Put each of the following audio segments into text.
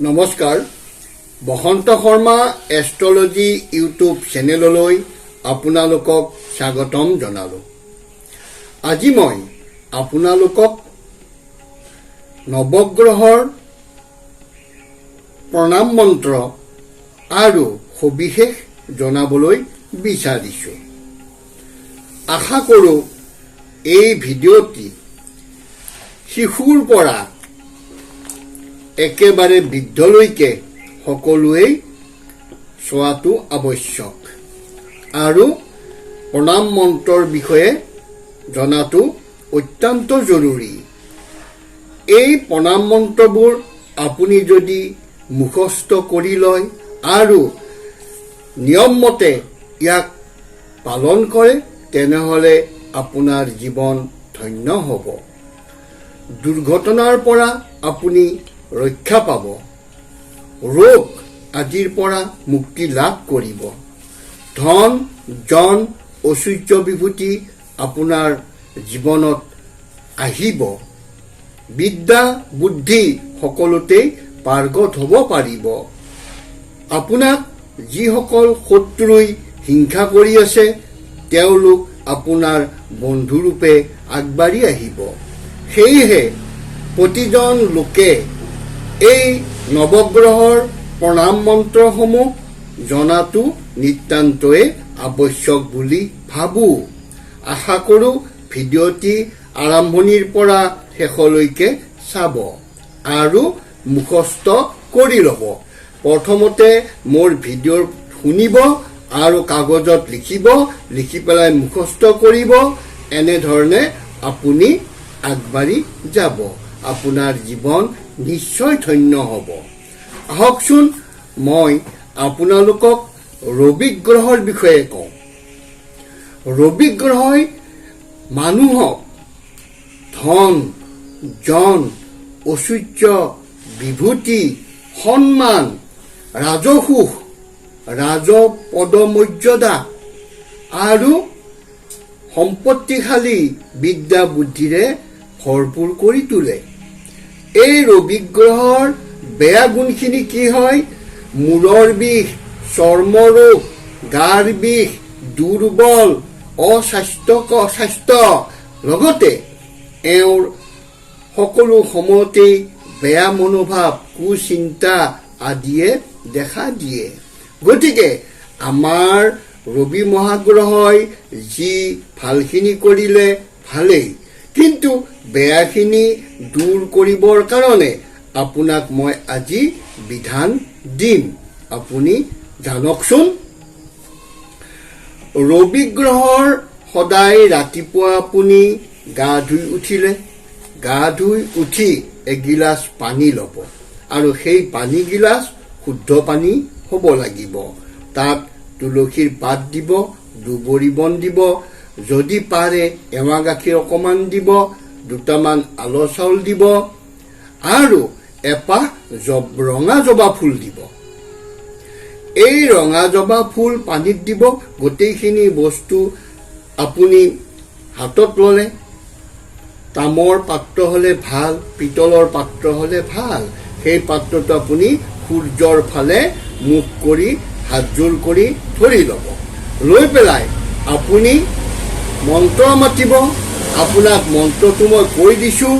নমস্কাৰ বসন্ত Sharma astrology YouTube চেনেললৈ আপোনালোকক স্বাগতম জনালো। আজি মই আপোনালোকক নৱগ্ৰহৰ প্ৰণাম মন্ত্ৰ আৰু সবিশেষ জনাবলৈ বিচাৰিছো। আশা কৰোঁ এই ভিডিঅ'টি শিশুৰ পৰা একেবাৰে বৃদ্ধলৈকে সকলোৱেই চোৱাটো আৱশ্যক আৰু প্ৰণাম মন্ত্ৰৰ বিষয়ে জনাটো অত্যন্ত জৰুৰী। এই প্ৰণাম মন্ত্ৰবোৰ আপুনি যদি মুখস্থ কৰি লয় আৰু নিয়মমতে ইয়াক পালন কৰে তেনেহ'লে আপোনাৰ জীৱন ধন্য হ'ব। দুৰ্ঘটনাৰ পৰা আপুনি ৰক্ষা পাব, ৰোগ আদিৰ পৰা মুক্তি লাভ কৰিব, ধন জন ঐশ্বৰ্য বিভূতি আপোনাৰ জীৱনত আহিব, বিদ্যা বুদ্ধি সকলোতেই পাৰ্গত হ'ব পাৰিব। আপোনাক যিসকল শত্ৰুই হিংসা কৰি আছে তেওঁলোক আপোনাৰ বন্ধুৰূপে আগবাঢ়ি আহিব। সেয়েহে প্ৰতিজন লোকে এই নৱগ্ৰহৰ প্ৰণাম মন্ত্ৰসমূহ জনাটো নিতান্তই আৱশ্যক বুলি ভাবোঁ। আশা কৰোঁ ভিডিঅ'টি আৰম্ভণিৰ পৰা শেষলৈকে চাব আৰু মুখস্থ কৰি ল'ব। প্ৰথমতে মোৰ ভিডিঅ' শুনিব আৰু কাগজত লিখিব, লিখি পেলাই মুখস্থ কৰিব। এনেধৰণে আপুনি আগবাঢ়ি যাব, আপোনাৰ জীৱন নিশ্চয় ধন্য হ'ব। আহকচোন মই আপোনালোকক ৰবি গ্ৰহৰ বিষয়ে কওঁ। ৰবি গ্ৰহই মানুহক ধন জন ঐশ্বৰ্য বিভূতি সন্মান ৰাজসুখ ৰাজপদমৰ্যাদা আৰু সম্পত্তিশালী বিদ্যা বুদ্ধিৰে ভৰপূৰ কৰি তোলে। এই ৰবি গ্ৰহৰ বেয়া গুণখিনি কি হয়? মূৰৰ বিষ, চৰ্মৰোগ, গাৰ বিষ, দুৰ্বল, স্বাস্থ্য লগতে এওঁৰ সকলো সময়তেই বেয়া মনোভাৱ, কুচিন্তা আদিয়ে দেখা দিয়ে। গতিকে আমাৰ ৰবি মহাগ্ৰহই যি ভালখিনি কৰিলে ভালেই, কিন্তু বেয়াখিনি দূৰ কৰিবৰ কাৰণে আপোনাক মই আজি বিধান দিম, আপুনি জানকচোন। ৰবি গ্ৰহৰ সদায় ৰাতিপুৱা আপুনি গা ধুই উঠি এগিলাচ পানী ল'ব আৰু সেই পানী গিলাচ শুদ্ধ পানী হ'ব লাগিব। তাত তুলসীৰ পাত দিব, দুবৰি বন দিব, যদি পাৰে এৱা গাখীৰ অকণমান দিব, দুটামান আল চাউল দিব আৰু এপাহ ৰঙা জবা ফুল দিব। এই ৰঙা জবা ফুল পানীত দিব। গোটেইখিনি বস্তু আপুনি হাতত ল'লে, তামৰ পাত্ৰ হ'লে ভাল, পিতলৰ পাত্ৰ হ'লে ভাল। সেই পাত্ৰটো আপুনি সূৰ্যৰ ফালে মুখ কৰি হাতযোৰ কৰি ধৰি ল'ব। লৈ পেলাই আপুনি মন্ত্ৰ মাতিব। আপোনাক মন্ত্ৰটো মই কৈ দিছোঁ।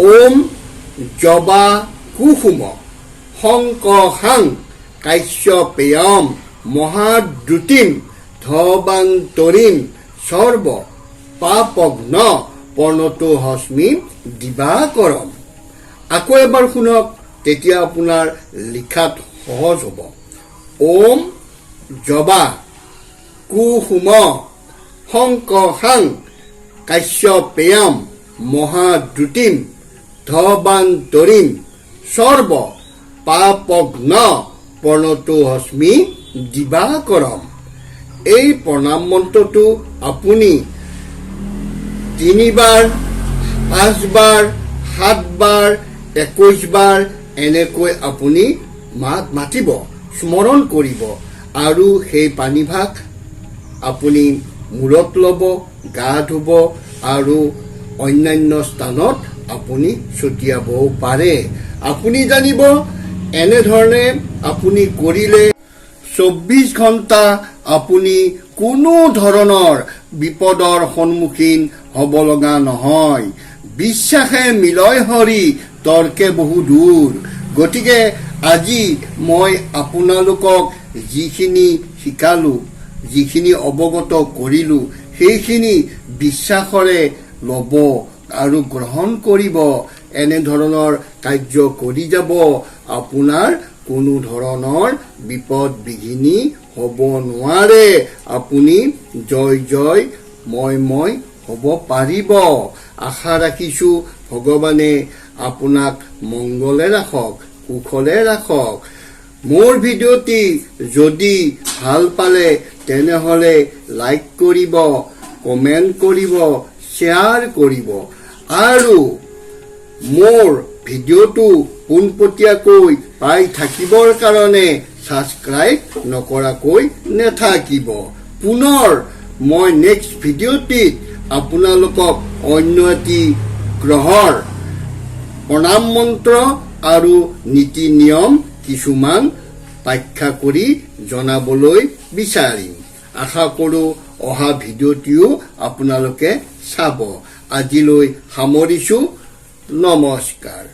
ওম জবা কুসুম শংকহাং কাশ্যপেয়ম মহাদ্ৰুতিম ধবান্তৰিম সৰ্ব পাপগ্ন প্ৰণতো হস্মি দিবাকৰম। আকৌ এবাৰ শুনক, তেতিয়া আপোনাৰ লিখাত সহজ হ'ব। ওম জবা কুসুম শংকহাং কাশ্যপেয়ম মহাদ্ৰুতিম ধবান্তৰিম সৰ্ব পাপগ্ন প্ৰণতো হস্মি দিবাকৰম। এই প্ৰণাম মন্ত্ৰটো আপুনি 3 বাৰ, 5 বাৰ, 7 বাৰ, 21 বাৰ এনেকৈ আপুনি মাতিব, স্মৰণ কৰিব আৰু সেই পানীভাগ আপুনি মূৰত ল'ব, গা ধুব আৰু অন্যান্য স্থানত আপুনি ছটিয়াবও পাৰে। আপুনি জানিব এনেধৰণে আপুনি কৰিলে 24 ঘণ্টা আপুনি কোনো ধৰণৰ বিপদৰ সন্মুখীন হ'ব লগা নহয়। বিশ্বাসে মিলয় হৰি তৰ্কে বহু দূৰ। গতিকে আজি মই আপোনালোকক যিখিনি শিকালো, যিখিনি অৱগত কৰিলো, সেইখিনি বিশ্বাসৰে ল'ব আৰু গ্ৰহণ কৰিব। এনেধৰণৰ কাৰ্য কৰি যাব, আপোনাৰ কোনো ধৰণৰ বিপদ বিঘিনি হ'ব নোৱাৰে। আপুনি জয় মই হ'ব পাৰিব। আশা ৰাখিছো ভগৱানে আপোনাক মংগলে ৰাখক, কুশলে ৰাখক। মোৰ ভিডিঅ'টি যদি ভাল পালে তেনেহ'লে লাইক কৰিব, কমেণ্ট কৰিব, শ্বেয়াৰ কৰিব আৰু মোৰ ভিডিঅ'টো পোনপটীয়াকৈ পাই থাকিবৰ কাৰণে ছাবস্ক্ৰাইব নকৰাকৈ নেথাকিব। পুনৰ মই নেক্সট ভিডিঅ'টিত আপোনালোকক অন্য এটি গ্ৰহৰ প্ৰণাম মন্ত্ৰ আৰু নীতি নিয়ম কিছুমান ব্যাখ্যা কৰি জনাবলৈ বিচাৰিম। আশা কৰোঁ অহা ভিডিঅ'টিও আপোনালোকে চাব। আজিলৈ সামৰিছোঁ। নমস্কাৰ।